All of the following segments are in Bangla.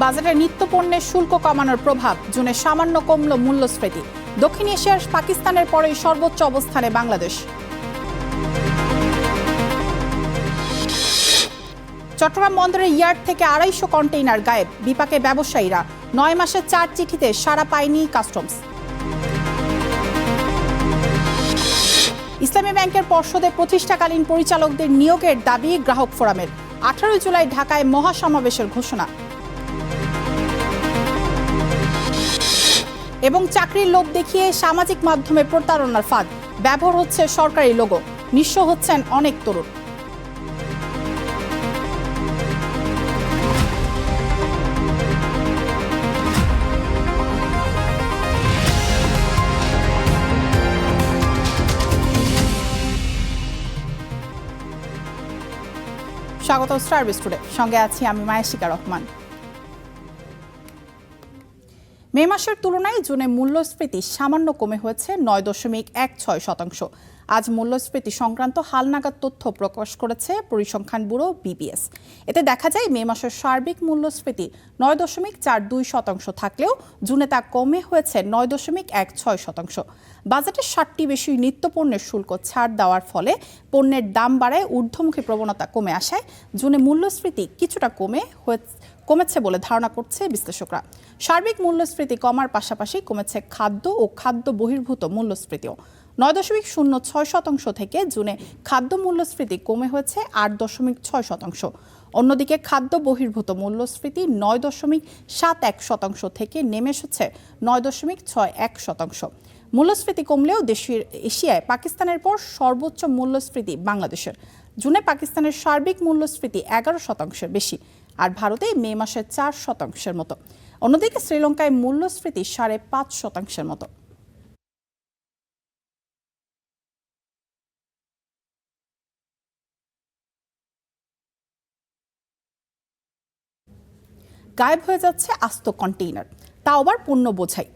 বাজারে নিত্যপণ্যের শুল্ক কমানোর প্রভাব, জুনে সামান্য কমল মূল্যস্ফীতি। দক্ষিণ এশিয়ার পাকিস্তানের পরেই সর্বোচ্চ অবস্থানে বাংলাদেশ। চট্টগ্রাম বন্দরের ইয়ার্ড থেকে 250 কন্টেইনার গায়েব, বিপাকে ব্যবসায়ীরা। 9 মাসে 4 চিঠিতে সাড়া পায়নি কাস্টমস। ইসলামী ব্যাংকের পর্ষদে প্রতিষ্ঠাকালীন পরিচালকদের নিয়োগের দাবি গ্রাহক ফোরামের। 18 জুলাই ঢাকায় মহাসমাবেশের ঘোষণা। এবং চাকরির লোভ দেখিয়ে সামাজিক মাধ্যমে প্রতারণার ফাঁদ, ব্যবহার হচ্ছে সরকারি লোগো, নিঃস্ব হচ্ছেন অনেক তরুণ। স্বাগত স্টার টুডে, সঙ্গে আছি আমি মায়াশিকা রহমান। মে মাসের তুলনায় জুনে মূল্যস্ফীতি সামান্য কমে হয়েছে 9.16%। আজ মূল্যস্ফীতি সংক্রান্ত হালনাগাদ তথ্য প্রকাশ করেছে পরিসংখ্যান ব্যুরো বিবিএস। এতে দেখা যায় মে মাসের সার্বিক মূল্যস্ফীতি 9.42% থাকলেও জুনে তা কমে হয়েছে 9.16%। বাজেটে 60টি বেশি নিত্যপণ্যের শুল্ক ছাড় দেওয়ার ফলে পণ্যের দাম বাড়ায় ঊর্ধ্বমুখী প্রবণতা কমে আসায় জুনে মূল্যস্ফীতি কিছুটা কমেছে বলে ধারণা করছে বিশ্লেষকরা। সার্বিক মূল্যস্ফীতি কমার পাশাপাশি কমেছে খাদ্য ও খাদ্য বহির্ভূত মূল্যস্ফীতিও। 9.06% থেকে জুনে খাদ্য মূল্যস্ফীতি কমে হয়েছে 8.6%। অন্যদিকে খাদ্য বহির্ভূত মূল্যস্ফীতি 9.71% থেকে নেমে এসেছে 9.61%। মূল্যস্ফীতি কমলেও এশিয়ায় পাকিস্তানের পর সর্বোচ্চ মূল্যস্ফীতি বাংলাদেশের। জুনে পাকিস্তানের সার্বিক মূল্যস্ফীতি 11%-এর বেশি, আর ভারতে মে মাসে 4% মতো। অন্যদিকে শ্রীলঙ্কায় মূল্যস্ফীতি 5.5% মতো। গায়েব হয়ে যাচ্ছে আস্ত কন্টেইনার, তা আবার পণ্য বোঝাই।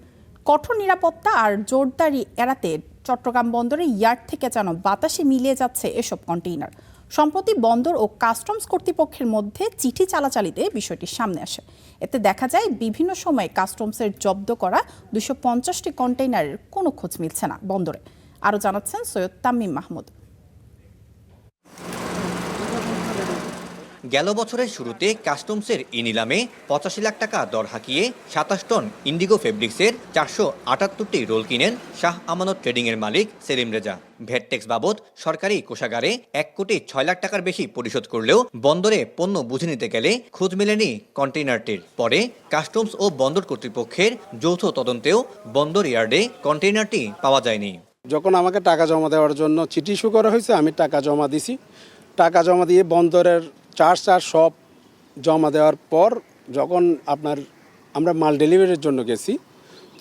কঠোর নিরাপত্তা আর জোরদারি এড়াতে চট্টগ্রাম বন্দরে ইয়ার্ড থেকে যেন বাতাসে মিলিয়ে যাচ্ছে এসব কন্টেইনার। সম্প্রতি বন্দর ও কাস্টমস কর্তৃপক্ষের মধ্যে চিঠি চালাচালিতে বিষয়টি সামনে আসে। এতে দেখা যায় বিভিন্ন সময়ে কাস্টমসের জব্দ করা 250টি কন্টেইনারের কোনো খোঁজ মিলছে না বন্দরে। আরও জানাচ্ছেন সৈয়দ তামিম মাহমুদ। গেল বছরের শুরুতে কাস্টমসের নিলামে 85 লাখ টাকা দর হাঁকিয়ে 27 টন ইন্ডিগো ফেব্রিক্সের 478টি রোল কিনেন শাহ আমানত ট্রেডিংয়ের মালিক সেলিম রেজা। ভ্যাট ট্যাক্স বাবদ সরকারি কোষাগারে 1.6 কোটি টাকার বেশি পরিশোধ করলেও বন্দরে পণ্য বুঝে নিতে গেলে খোঁজ মেলেনি কন্টেইনারটির। পরে কাস্টমস ও বন্দর কর্তৃপক্ষের যৌথ তদন্তেও বন্দর ইয়ার্ডে কন্টেইনারটি পাওয়া যায়নি। যখন আমাকে টাকা জমা দেওয়ার জন্য চিঠি ইস্যু করা হয়েছে, আমি টাকা জমা দিছি। টাকা জমা দিয়ে বন্দরের চার্জ সব জমা দেওয়ার পর যখন আমরা মাল ডেলিভারির জন্য গেছি,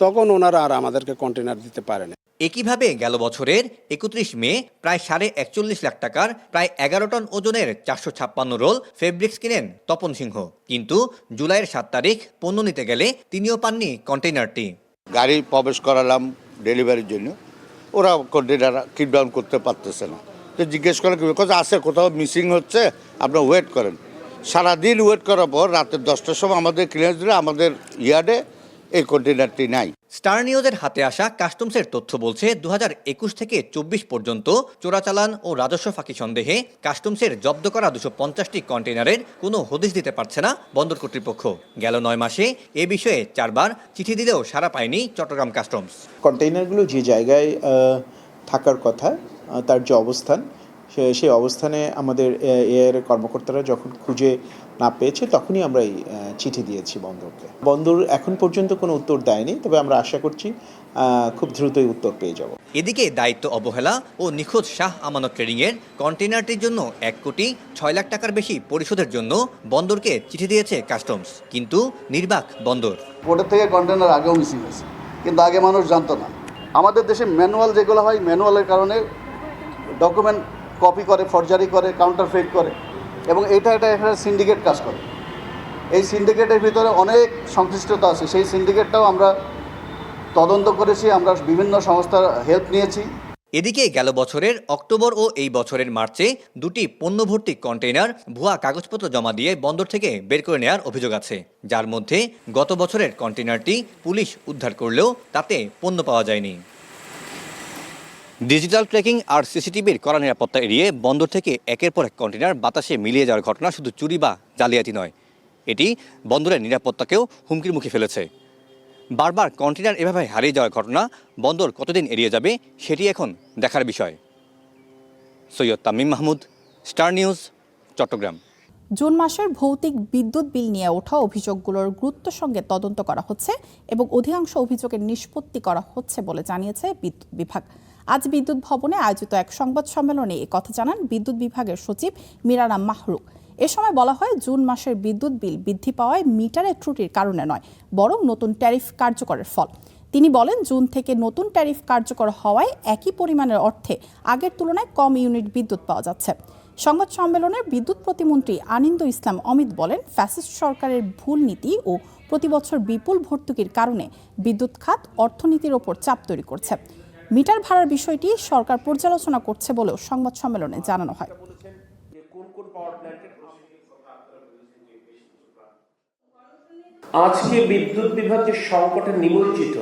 তখন ওনারা আর আমাদেরকে কন্টেনার দিতে পারে না। একইভাবে গেল বছরের 31 মে প্রায় 41.5 লাখ টাকার প্রায় 11 টন ওজনের 456 রোল ফেব্রিক্স কিনেন তপন সিংহ। কিন্তু জুলাইয়ের 7 তারিখ পণ্য নিতে গেলে তিনিও পাননি কন্টেইনারটি। গাড়ি প্রবেশ করালাম ডেলিভারির জন্য, ওরা কন্টেইনার কিডাউন করতে পারতেছে না। তো জিজ্ঞেস করে আছে কোথাও মিসিং হচ্ছে, আপনারা ওয়েট করেন। সারাদিন ওয়েট করার পর রাতের 10টার সময় আমাদের ক্লিয়ার দিলে আমাদের ইয়ার্ডে এই কন্টেইনারটি নাই। স্টার নিউজের হাতে আসা কাস্টমসের তথ্য বলছে 2021 থেকে 24 পর্যন্ত চোরাচালান ও রাজস্ব ফাঁকি সন্দেহে কাস্টমসের জব্দ করা 250টি কন্টেইনারের কোনো হদিশ দিতে পারছে না বন্দর কর্তৃপক্ষ। গেল 9 মাসে এ বিষয়ে 4 বার চিঠি দিলেও সাড়া পায়নি চট্টগ্রাম কাস্টমস। কন্টেইনারগুলো যে জায়গায় থাকার কথা, তার যে অবস্থান, সেই অবস্থানে আমাদের এর কর্মকর্তারা যখন খুঁজে না পেয়েছে তখনই আমরা এই চিঠি দিয়েছি বন্দরকে। বন্দর এখন পর্যন্ত কোনো উত্তর দেয়নি, তবে আমরা আশা করছি খুব দ্রুতই উত্তর পেয়ে যাব। এদিকে দায়িত্ব অবহেলা ও নিখোঁজ শাহ আমানত ট্রেডিংয়ের কন্টেইনারটির জন্য 1.6 লাখ টাকার বেশি পরিশোধের জন্য বন্দরকে চিঠি দিয়েছে কাস্টমস, কিন্তু নির্বাক বন্দর। পোর্টের থেকে কন্টেইনার আগেও মিসিং হয়েছে, কিন্তু আগে মানুষ জানতো না। আমাদের দেশে ম্যানুয়াল যেগুলো হয়, ম্যানুয়ালের কারণে ডকুমেন্ট কপি করে, ফরজারি করে, কাউন্টারফেট করে, এবং এটা একটা সিন্ডিকেট কাজ করে। এই সিন্ডিকেটের ভিতরে অনেক সংশ্লিষ্টতা আছে। সেই সিন্ডিকেটটাও আমরা তদন্ত করেছি, আমরা বিভিন্ন সংস্থার হেল্প নিয়েছি। এদিকে গেল বছরের অক্টোবর ও এই বছরের মার্চে দুটি পণ্যভর্তি কন্টেইনার ভুয়া কাগজপত্র জমা দিয়ে বন্দর থেকে বের করে নেওয়ার অভিযোগ আছে, যার মধ্যে গত বছরের কন্টেইনারটি পুলিশ উদ্ধার করলেও তাতে পণ্য পাওয়া যায়নি। ডিজিটাল ট্র্যাকিং আর সিসিটিভির কড়া নিরাপত্তা এড়িয়ে বন্দর থেকে একের পর এক কন্টেইনার বাতাসে মিলিয়ে যাওয়ার ঘটনা শুধু চুরি বা জালিয়াতি নয়, এটি বন্দরের নিরাপত্তাকেও হুমকির মুখে ফেলেছে। বারবার কন্টেইনার এভাবে হারিয়ে যাওয়ার ঘটনা বন্দর কতদিন এড়িয়ে যাবে সেটি এখন দেখার বিষয়। Syed Tamim Mahmud, star news, Chittagong. June মাসের ভৌতিক বিদ্যুৎ বিল নিয়ে ওঠা অভিযোগগুলোর গুরুত্বের সঙ্গে তদন্ত করা হচ্ছে এবং অধিকাংশ অভিযোগের নিষ্পত্তি করা হচ্ছে বলে জানিয়েছে বিদ্যুৎ বিভাগ। আজ বিদ্যুৎ ভবনে আয়োজিত এক সংবাদ সম্মেলনে কথা জানান বিদ্যুৎ বিভাগের সচিব মিরানা মাহরুক। এ সময় বলা হয়, জুন মাসের বিদ্যুৎ বিল বৃদ্ধি পাওয়ায় মিটারের ত্রুটির কারণে নয়, বরং নতুন ট্যারিফ কার্যকরের ফল। তিনি বলেন, জুন থেকে নতুন ট্যারিফ কার্যকর হওয়ায় একই পরিমাণের অর্থে আগের তুলনায় কম ইউনিট বিদ্যুৎ পাওয়া যাচ্ছে। সংবাদ সম্মেলনে বিদ্যুৎ প্রতিমন্ত্রী আনিন্দ ইসলাম অমিত বলেন, ফ্যাসিস্ট সরকারের ভুল নীতি ও প্রতিবছর বিপুল ভর্তুকির কারণে বিদ্যুৎ খাত অর্থনীতির ওপর চাপ তৈরি করছে। মিটার ভাড়ার বিষয়টি সরকার পর্যালোচনা করছে বলেও সংবাদ সম্মেলনে জানানো হয়। আজকে বিদ্যুৎ বিভাগ যে সংকটে নিমজ্জিত,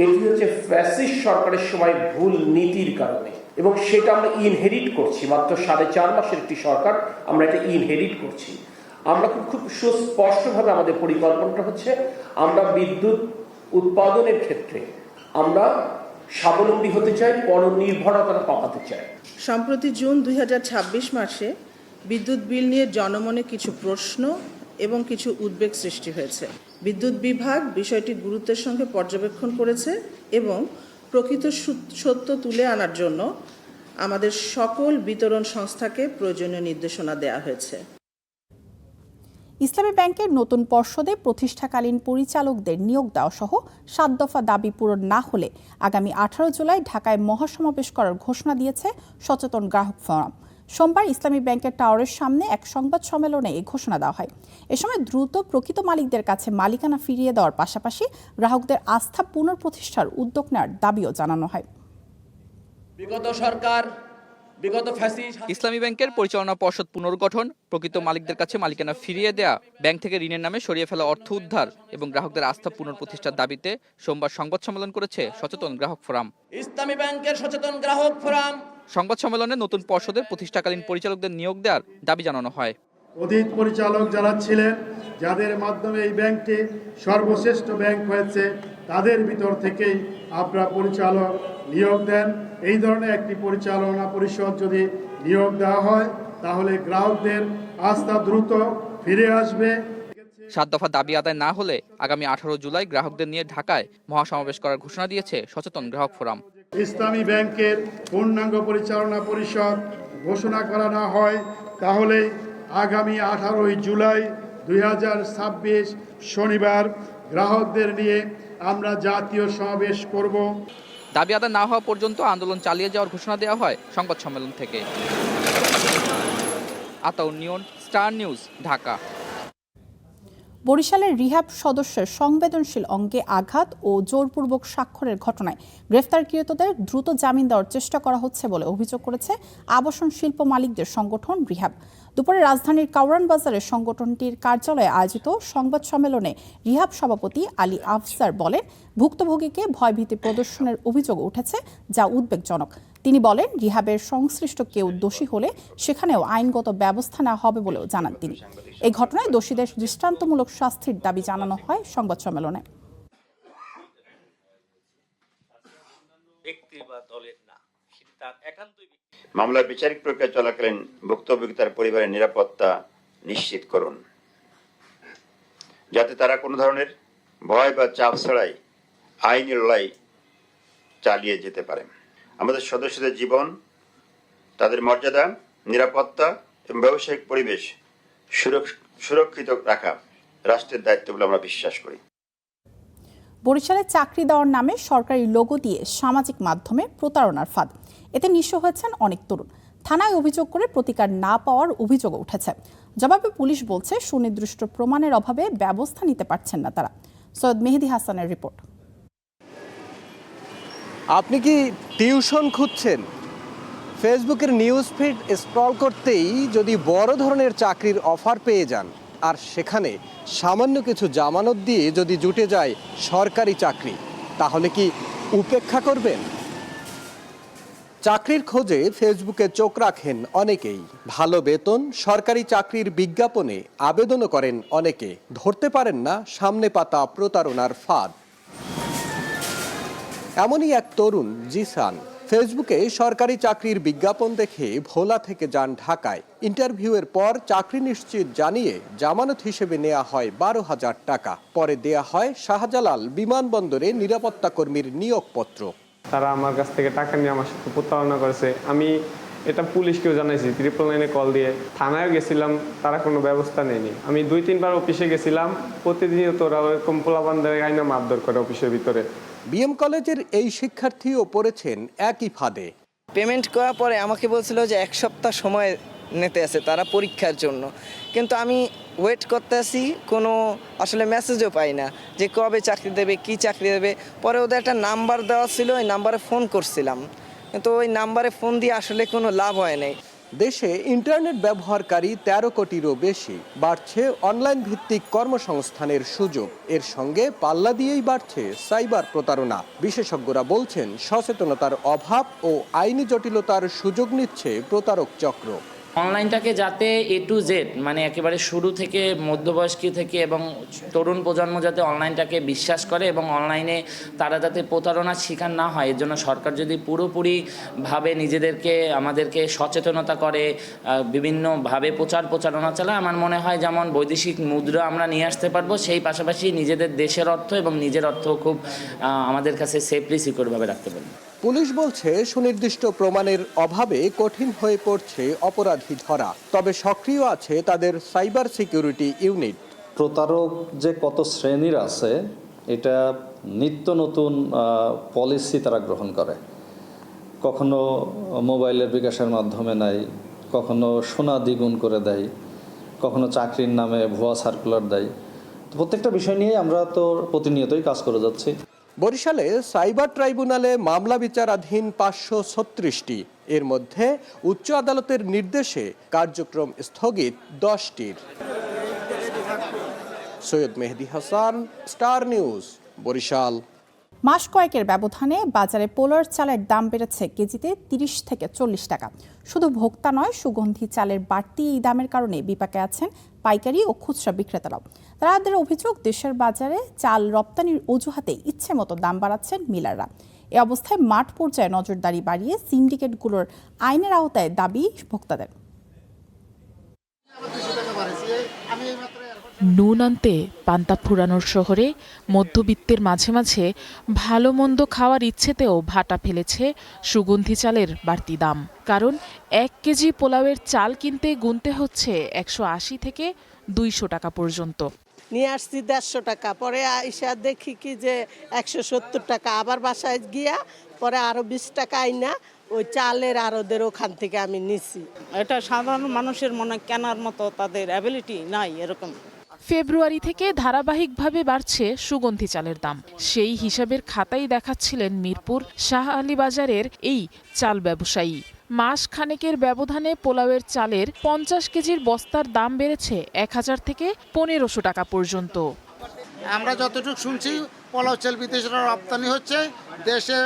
এটি হচ্ছে ফ্যাসিস্ট সরকারের সময় ভুল নীতির কারণে, এবং সেটা আমরা ইনহেরিট করছি। মাত্র 4.5 মাসের একটি সরকার, আমরা এটা ইনহেরিট করছি। আমরা খুব সুস্পষ্টভাবে আমাদের পরিকল্পনাটা হচ্ছে, আমরা বিদ্যুৎ উৎপাদনের ক্ষেত্রে আমরা স্বাবলম্বী হতে চাই, পরনির্ভরতা কমাতে চাই। সম্প্রতি জুন 2026 মাসে বিদ্যুৎ বিল নিয়ে জনমনে কিছু প্রশ্ন এবং কিছু উদ্বেগ সৃষ্টি হয়েছে। বিদ্যুৎ বিভাগ বিষয়টি গুরুত্বের সঙ্গে পর্যবেক্ষণ করেছে এবং প্রকৃত সত্য তুলে আনার জন্য আমাদের সকল বিতরণ সংস্থাকে প্রয়োজনীয় নির্দেশনা দেওয়া হয়েছে। ইসলামী ব্যাংকের নতুন পর্ষদে প্রতিষ্ঠাকালীন পরিচালকদের নিয়োগ দেওয়া সহ 7 দফা দাবি পূরণ না হলে আগামী 18 জুলাই ঢাকায় মহাসমাবেশ করার ঘোষণা দিয়েছে সচেতন গ্রাহক ফোরাম। সোমবার ইসলামী ব্যাংকের টাওয়ারের সামনে এক সংবাদ সম্মেলনে এই ঘোষণা দেওয়া হয়। এ সময় দ্রুত প্রকৃত মালিকদের কাছে মালিকানা ফিরিয়ে দেওয়ার পাশাপাশি গ্রাহকদের আস্থা পুনঃপ্রতিষ্ঠার উদ্যোগ নেওয়ার দাবিও জানানো হয়। ইসলামী ব্যাংকের পরিচালনা পর্ষদ পুনর্গঠন, প্রকৃত মালিকদের কাছে মালিকানা ফিরিয়ে দেয়া, ব্যাংক থেকে ঋণের নামে সরিয়ে ফেলা অর্থ উদ্ধার এবং গ্রাহকদের আস্থা পুনঃপ্রতিষ্ঠার দাবিতে সোমবার সংবাদ সম্মেলন করেছে সচেতন গ্রাহক ফোরাম। ইসলামী ব্যাংকের সচেতন গ্রাহক ফোরাম সংবাদ সম্মেলনে নতুন পর্ষদের প্রতিষ্ঠাকালীন পরিচালকদের নিয়োগ দেওয়ার দাবি জানানো হয়। অতীত পরিচালক যারা ছিলেন, যাদের মাধ্যমে এই ব্যাংকটি সর্বশ্রেষ্ঠ ব্যাংক হয়েছে, তাদের ভিতর থেকেই আপনারা পরিচালক নিয়োগ দেন। এই ধরনের একটি পরিচালনা পরিষদ যদি নিয়োগ দেওয়া হয়, তাহলে গ্রাহকদের আস্থা দ্রুত ফিরে আসবে। 7 দফা দাবি আদায় না হলে আগামী 18 জুলাই গ্রাহকদের নিয়ে ঢাকায় মহাসমাবেশ করার ঘোষণা দিয়েছে সচেতন গ্রাহক ফোরাম। ইসলামী ব্যাংকের পূর্ণাঙ্গ পরিচালনা পরিষদ ঘোষণা করা না হয়, তাহলে আগামী 18 জুলাই 2026 শনিবার গ্রাহকদের নিয়ে আমরা জাতীয় সমাবেশ করব। দাবি আদায় না হওয়া পর্যন্ত আন্দোলন চালিয়ে যাওয়ার ঘোষণা দেওয়া হয় সংবাদ সম্মেলন থেকে। আতাউর নিয়ন, স্টার নিউজ, ঢাকা। বরিশালের রিহ্যাব সদস্যের সংবেদনশীল অঙ্গে আঘাত ও জোরপূর্বক স্বাক্ষরের ঘটনায় গ্রেফতারকৃতদের দ্রুত জামিন দেওয়ার চেষ্টা করা হচ্ছে বলে অভিযোগ করেছে আবাসন শিল্প মালিকদের সংগঠন রিহ্যাব। দুপুরে রাজধানীর কাউরান বাজারের সংগঠনটির কার্যালয়ে আয়োজিত সংবাদ সম্মেলনে রিহ্যাব সভাপতি আলী আফসার বলেন, ভুক্তভোগীকে ভয়ভীতি প্রদর্শনের অভিযোগ উঠেছে, যা উদ্বেগজনক। তিনি বলেন, রিহ্যাবের সংশ্লিষ্ট কেউ দোষী হলে সেখানেও আইনগত ব্যবস্থা নেওয়া হবে বলেও জানান তিনি। এই ঘটনায় দোষীদের দৃষ্টান্তমূলক শাস্তির দাবি জানানো হয় সংবাদ সম্মেলনে। মামলার বিচারিক প্রক্রিয়া চলাকালীন ভুক্তভোগী তার পরিবারের নিরাপত্তা নিশ্চিত করুন, যাতে তারা কোনো ধরনের ভয় বা চাপ ছাড়াই আইনি লড়াই চালিয়ে যেতে পারে। আমাদের সদস্যদের জীবন, তাদের মর্যাদা, নিরাপত্তা এবং ব্যবসায়িক পরিবেশ সুরক্ষিত রাখা রাষ্ট্রের দায়িত্ব বলে আমরা বিশ্বাস করি। বরিশালে চাকরি দেওয়ার নামে সরকারি লোগো দিয়ে সামাজিক মাধ্যমে প্রতারণার ফাঁদ, এতে নিঃস্ব হয়েছেন অনেক তরুণ। থানায় অভিযোগ করে প্রতিকার না পাওয়ার অভিযোগ উঠেছে। জবাবে পুলিশ বলছে, সুনির্দিষ্ট প্রমাণের অভাবে ব্যবস্থা নিতে পারছেন না তারা। সৈয়দ মেহেদি হাসানের রিপোর্ট। আপনি কি টিউশন খুঁজছেন? ফেসবুকের নিউজ ফিড স্ক্রল করতেই যদি বড় ধরনের চাকরির অফার পেয়ে যান, আর সেখানে সামান্য কিছু জামানত দিয়ে যদি জুটে যায় সরকারি চাকরি, তাহলে কি উপেক্ষা করবেন? চাকরির খোঁজে ফেসবুকে চোখ রাখেন অনেকেই। ভালো বেতন, সরকারি চাকরির বিজ্ঞাপনে আবেদনও করেন অনেকে। ধরতে পারেন না সামনে পাতা প্রতারণার ফাঁদ। এমনই এক তরুণ জিসান ফেসবুকে সরকারি চাকরির বিজ্ঞাপন দেখে ভোলা থেকে যান ঢাকায়। ইন্টারভিউয়ের পর চাকরি নিশ্চিত জানিয়ে জামানত হিসেবে নেওয়া হয় 12,000 টাকা। পরে দেয়া হয় শাহজালাল বিমানবন্দরে নিরাপত্তা কর্মীর নিয়োগপত্র। তারা আমার কাছ থেকে টাকা নিয়ে আমার সাথে প্রতারণা করেছে। আমি এটা পুলিশকেও জানাইছি, 999-এ কল দিয়ে। থানায় গেছিলাম, তারা কোনো ব্যবস্থা নেয়নি। আমি 2-3 বার অফিসে গেছিলাম, প্রতিদিনই তোরা ওরকম পোলাবান্ধের আইনা মারধর করে অফিসের ভিতরে। বিএম কলেজের এই শিক্ষার্থীও পড়েছেন একই ফাঁদে। পেমেন্ট করার পরে আমাকে বলছিল যে 1 সপ্তাহ সময় নিতে আছে তারা পরীক্ষার জন্য, কিন্তু আমি ওয়েট করতে আসি, কোনো আসলে মেসেজও পাই না যে কবে চাকরি দেবে, কি চাকরি দেবে। পরে ওদের একটা নাম্বার দেওয়া ছিল, ওই নাম্বারে ফোন করছিলাম, কিন্তু ওই নাম্বারে ফোন দিয়ে আসলে কোনো লাভ হয় নাই। দেশে ইন্টারনেট ব্যবহারকারী 13 কোটিরও বেশি। বাড়ছে অনলাইন ভিত্তিক কর্মসংস্থানের সুযোগ। এর সঙ্গে পাল্লা দিয়েই বাড়ছে সাইবার প্রতারণা। বিশেষজ্ঞরা বলছেন সচেতনতার অভাব ও আইনি জটিলতার সুযোগ নিচ্ছে প্রতারক চক্র। অনলাইনটাকে যাতে A to Z, মানে একেবারে শুরু থেকে মধ্যবয়স্ক থেকে এবং তরুণ প্রজন্ম যাতে অনলাইনটাকে বিশ্বাস করে এবং অনলাইনে তারা যাতে প্রতারণার শিকার না হয়, এর জন্য সরকার যদি পুরোপুরিভাবে আমাদেরকে সচেতনতা করে, বিভিন্নভাবে প্রচারণা চালায়, আমার মনে হয় যেমন বৈদেশিক মুদ্রা আমরা নিয়ে আসতে পারবো, সেই পাশাপাশি নিজেদের দেশের অর্থ এবং নিজের অর্থ খুব আমাদের কাছে সেফলি সিকিউরভাবে রাখতে পারবো। পুলিশ বলছে সুনির্দিষ্ট প্রমাণের অভাবে কঠিন হয়ে পড়ছে অপরাধী ধরা। তবে সক্রিয় আছে তাদের সাইবার সিকিউরিটি ইউনিট। প্রতারক যে কত শ্রেণীর আছে, এটা নিত্য নতুন পলিসি তারা গ্রহণ করে। কখনো মোবাইলের বিকাশের মাধ্যমে নেয়, কখনো সোনা দ্বিগুণ করে দেয়, কখনো চাকরির নামে ভুয়া সার্কুলার দেয়। তো প্রত্যেকটা বিষয় নিয়ে আমরা তো প্রতিনিয়তই কাজ করে যাচ্ছি। বরিশালে সাইবার ট্রাইব্যুনালে মামলা বিচারাধীন 536টি। এর মধ্যে উচ্চ আদালতের নির্দেশে কার্যক্রম স্থগিত 10টির। Syed Mehedi Hasan, star news, Barishal. মাস কয়েকের ব্যবধানে বাজারে পোলার চালের দাম বেড়েছে কেজিতে 30 থেকে 40 টাকা। শুধু ভোক্তা নয়, সুগন্ধি চালের বাড়তি এই দামের কারণে বিপাকে আছেন পাইকারি ও খুচরা বিক্রেতারাও। তাদের অভিযোগ, দেশের বাজারে চাল রপ্তানির অজুহাতে ইচ্ছে মতো দাম বাড়াচ্ছেন মিলাররা। এ অবস্থায় মাঠ পর্যায়ে নজরদারি বাড়িয়ে সিন্ডিকেটগুলোর আইনের আওতায় দাবি ভোক্তাদের। নুন আনতে পান্তা ফুরানোর শহরে মধ্যবিত্তের মাঝে মাঝে ভালো মন্দ খাওয়ার ইচ্ছেতেও ভাটা ফেলেছে সুগন্ধি চালের বাড়তি দাম। কারণ 1 কেজি পোলাওয়ের চাল কিনতে গুনতে হচ্ছে 180 থেকে 200 টাকা পর্যন্ত। নিয়ে আসছি 150 টাকা, পরে আইসা দেখি কি যে 170 টাকা। আবার বাসায় গিয়া পরে আরো 20 টাকা আইনা ওই চালের আরদের ওখান থেকে আমি নিছি। এটা সাধারণ মানুষের মনে কেনার মতো তাদের অ্যাবিলিটি নাই এরকম। ফেব্রুয়ারি থেকে ধারাবাহিকভাবে বাড়ছে সুগন্ধি চালের দাম। সেই হিসাবের খাতাই দেখাচ্ছিলেন মিরপুর শাহ আলী বাজারের এই চাল ব্যবসায়ী। মাস খানেকের ব্যবধানে পোলাওয়ের চালের 50 কেজির বস্তার দাম বেড়েছে 1000 থেকে 1500 টাকা পর্যন্ত। আমরা যতটুকু শুনছি, পোলাও চাল বিদেশে রপ্তানি হচ্ছে, দেশে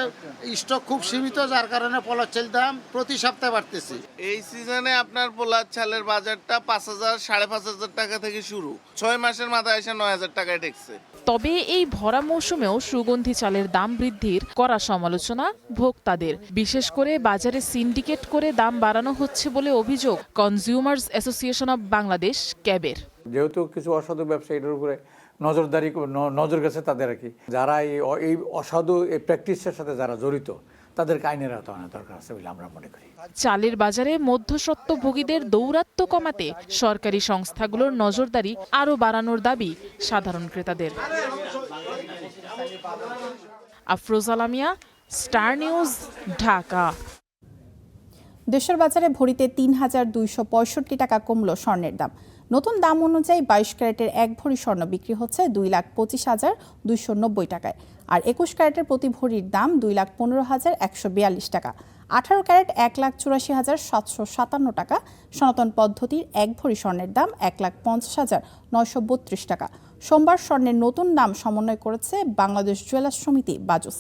স্টক খুব সীমিত, যার কারণে পোলাও চাল দাম প্রতি সপ্তাহে বাড়তেছে। এই সিজনে আপনার পোলাও চালের বাজারটা 5000 5,500 টাকা থেকে শুরু, 6 মাসের মাথায় এসে 9000 টাকায় ঠেকছে। তবে এই ভরা মৌসুমেও সুগন্ধি চালের দাম বৃদ্ধির কড়া সমালোচনা ভোক্তাদের। বিশেষ করে বাজারে সিন্ডিকেট করে দাম বাড়ানো হচ্ছে বলে অভিযোগ কনজিউমার্স অ্যাসোসিয়েশন অব বাংলাদেশ, ক্যাবের। যেহেতু কিছু অসাধু ব্যবসায়ীদের উপরে নজর গেছে তাদের আর কি, যারা এই অসাধু এই প্র্যাকটিসের সাথে যারা জড়িত, তাদেরকে আইনের আওতায় আনা দরকার আছে বলে আমরা মনে করি। চালের বাজারে মধ্যস্বত্বভোগীদের দৌরাত্ম্য কমাতে সরকারি সংস্থাগুলোর নজরদারি আরও বাড়ানোর দাবি সাধারণ ক্রেতাদের। Afroza Lamia, star news, Dhaka. দেশের বাজারে ভরিতে 3265 টাকা কমল স্বর্ণের দাম। নতুন দাম অনুযায়ী 22 ক্যারেটের 1 ভরি স্বর্ণ বিক্রি হচ্ছে 2,25,290 টাকায়, আর 21 ক্যারেটের প্রতি ভরির দাম 2,15,142 টাকা। 18 ক্যারেট 1,84,757 টাকা। সনাতন পদ্ধতির 1 ভরি স্বর্ণের দাম 1,50,932 টাকা। সোমবার স্বর্ণের নতুন দাম সমন্বয় করেছে বাংলাদেশ জুয়েলার্স সমিতি বাজুস।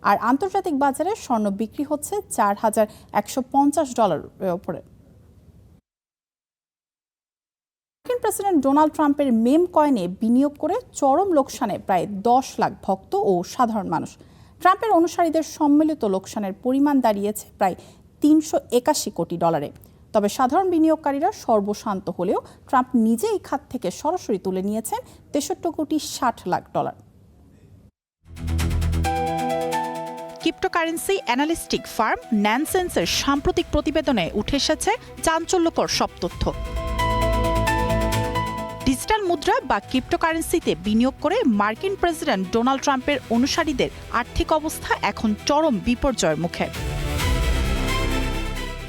আর আন্তর্জাতিক বাজারে স্বর্ণ বিক্রি হচ্ছে $4,150 উপরে। মার্কিন প্রেসিডেন্ট ডোনাল্ড ট্রাম্পের মেম কয়েনে বিনিয়োগ করে চরম লোকসানে প্রায় 10 লাখ ভক্ত ও সাধারণ মানুষ। ট্রাম্পের অনুসারীদের সম্মিলিত লোকসানের পরিমাণ দাঁড়িয়েছে প্রায় $381 কোটি। তবে সাধারণ বিনিয়োগকারীরা সর্বশান্ত হলেও ট্রাম্প নিজে এই খাত থেকে সরাসরি তুলে নিয়েছেন $63,60,00,000। ক্রিপ্টোকারেন্সি অ্যানালিস্টিক ফার্ম ন্যানসেন্সের সাম্প্রতিক প্রতিবেদনে উঠে এসেছে চাঞ্চল্যকর সব তথ্য। ডিজিটাল মুদ্রা বা ক্রিপ্টোকারেন্সিতে বিনিয়োগ করে মার্কিন প্রেসিডেন্ট ডোনাল্ড ট্রাম্পের অনুসারীদের আর্থিক অবস্থা এখন চরম বিপর্যয়ের মুখে।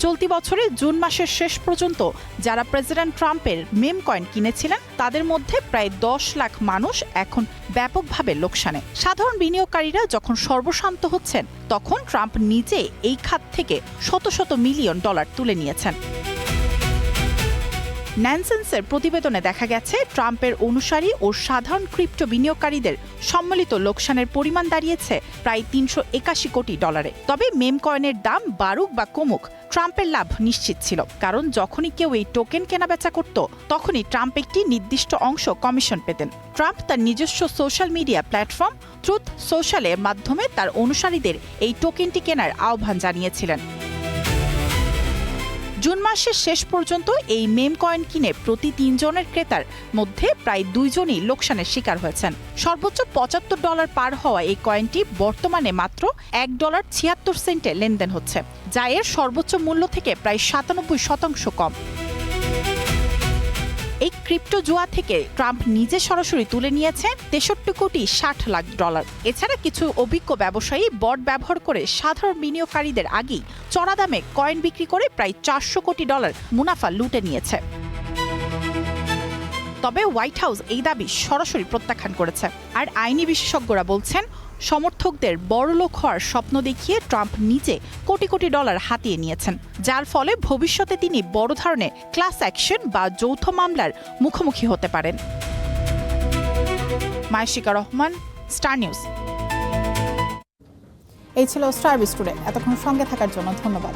চলতি বছরে জুন মাসের শেষ পর্যন্ত যারা প্রেসিডেন্ট ট্রাম্পের মেম কয়েন কিনেছিলেন তাদের মধ্যে প্রায় 10 লাখ মানুষ এখন ব্যাপকভাবে লোকসানে। সাধারণ বিনিয়োগকারীরা যখন সর্বশান্ত হচ্ছেন তখন ট্রাম্প নিজে এই খাত থেকে শত শত মিলিয়ন ডলার তুলে নিয়েছেন। ন্যানসেন্সের প্রতিবেদনে দেখা গেছে ট্রাম্পের অনুসারী ও সাধারণ ক্রিপ্টো বিনিয়োগকারীদের সম্মিলিত লোকসানের পরিমাণ দাঁড়িয়েছে প্রায় $381 কোটি। তবে মেম কয়েনের দাম বাড়ুক বা কমুক, ট্রাম্পের লাভ নিশ্চিত ছিল, কারণ যখনই কেউ এই টোকেন কেনাবেচা করত তখনই ট্রাম্প একটি নির্দিষ্ট অংশ কমিশন পেতেন। ট্রাম্প তার নিজস্ব সোশ্যাল মিডিয়া প্ল্যাটফর্ম ট্রুথ সোশ্যালের মাধ্যমে তার অনুসারীদের এই টোকেনটি কেনার আহ্বান জানিয়েছিলেন। জুন মাসের শেষ পর্যন্ত এই মেম কয়েন কিনে প্রতি 3 জনের ক্রেতার মধ্যে প্রায় 2 জনই লোকসানের শিকার হয়েছেন। সর্বোচ্চ $75 পার হওয়া এই কয়েনটি বর্তমানে মাত্র $1.76 লেনদেন হচ্ছে, যা এর সর্বোচ্চ মূল্য থেকে প্রায় 97% কম। এই ক্রিপ্টো জুয়া থেকে ট্রাম্প নিজে সরাসরি তুলে নিয়েছেন $63,60,00,000। এছাড়া কিছু অভিজ্ঞ ব্যবসায়ী বট ব্যবহার করে সাধারণ বিনিয়োগকারীদের আগেই চড়া দামে কয়েন বিক্রি করে প্রায় $400 কোটি মুনাফা লুটে নিয়েছে। তবে হোয়াইট হাউস এই দাবি সরাসরি প্রত্যাখ্যান করেছে। আর আইনি বিশেষজ্ঞরা বলছেন সমর্থকদের বড়লোক হওয়ার স্বপ্ন দেখিয়ে ট্রাম্প নিজে কোটি কোটি ডলার হাতিয়ে নিয়েছেন, যার ফলে ভবিষ্যতে তিনি বড় ধরনের ক্লাস অ্যাকশন বা যৌথ মামলার মুখোমুখি হতে পারেন। মায়েশিকা রহমান, স্টার নিউজ। এই ছিল স্টার টুডে। এতক্ষণ সঙ্গে থাকার জন্য ধন্যবাদ।